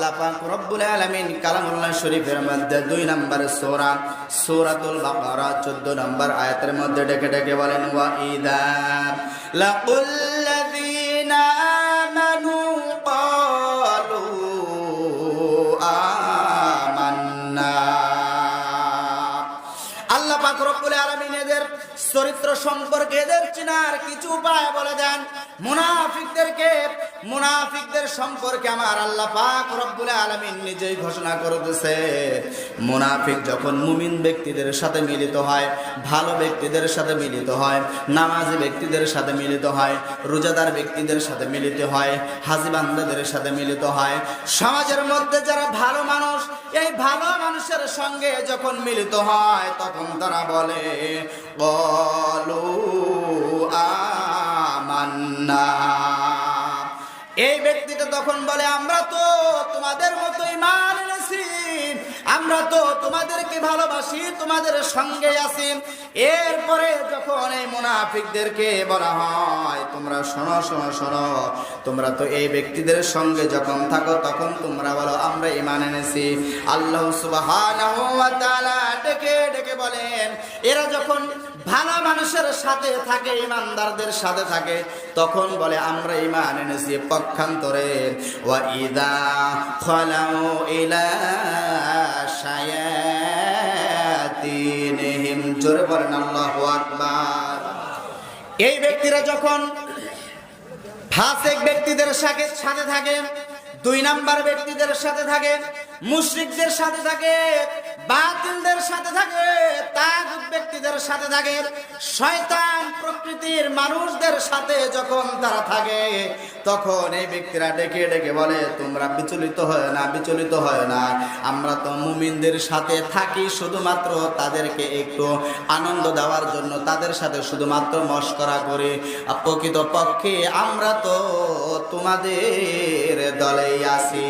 আল্লাহ পাক রব্বুল আলামিন কালামুল্লাহ শরীফের মধ্যে 2 নম্বর সূরা সূরাতুল বাকারা 14 নম্বর আয়াতের মধ্যে ডেকে ডেকে বলেন ওয়া ইযা লাকুল লাযিনা আমানু ক্বালু আমান্না। আল্লাহ পাক রব্বুল আলামিন এদের চরিত্র সম্পর্কে এদের চেনার কিছু উপায় বলে দেন। মুনাফিকদের সম্পর্কে আমার আল্লাহ পাক রব্বুল আলামিন নিজেই ঘোষণা করতেছে, মুনাফিক যখন মুমিন ব্যক্তিদের সাথে মিলিত হয়, ভালো ব্যক্তিদের সাথে মিলিত হয়, নামাজি ব্যক্তিদের সাথে মিলিত হয়, রোজাদার ব্যক্তিদের সাথে মিলিত হয়, হাজী বান্দাদের সাথে মিলিত হয়, সমাজের মধ্যে যারা ভালো মানুষ, এই ভালো মানুষের সঙ্গে যখন মিলিত হয় তখন তারা বলে ক্বালু আমান্না। এই ব্যক্তিটা তখন বলে আমরা তো তোমাদের মতো ঈমান এনেছি, আমরা তো তোমাদেরকে ভালোবাসি, তোমাদের সঙ্গে আছি। এরপরে যখন এই মুনাফিকদেরকে বলা হয় তোমরা শোনো শোনো শোনো, তোমরা তো এই ব্যক্তিদের সঙ্গে যখন থাকো তখন তোমরা বলো আমরা ঈমান এনেছি। আল্লাহ সুবহানাহু ওয়া তাআলা ডেকে ডেকে বলেন এরা যখন ভালো মানুষের সাথে থাকে, ঈমানদারদের সাথে থাকে, তখন বলে আমরা ঈমান এনেছি। পক্ষান্তরে ওয়া ইযা খালাউ ইলা শায়াতিনহিম, জোরে বলেন আল্লাহু আকবার। এই ব্যক্তিরা যখন ফাসিক ব্যক্তিদের সাথে থাকে, 2 নাম্বার ব্যক্তিদের সাথে থাকে, মুশরিকদের সাথে থাকে, বাতিলদের সাথে থাকে, তাগুত ব্যক্তিদের সাথে থাকে, শয়তান প্রকৃতির মানুষদের সাথে যখন তারা থাকে তখন এই ব্যক্তিরা ডেকে ডেকে বলে তোমরা বিচলিত হয় না, বিচলিত হয় না, আমরা তো মুমিনদের সাথে থাকি শুধুমাত্র তাদেরকে একটু আনন্দ দেওয়ার জন্য, তাদের সাথে শুধুমাত্র মশকরা করি, প্রকৃতপক্ষে আমরা তো তোমাদের দলেই আছি।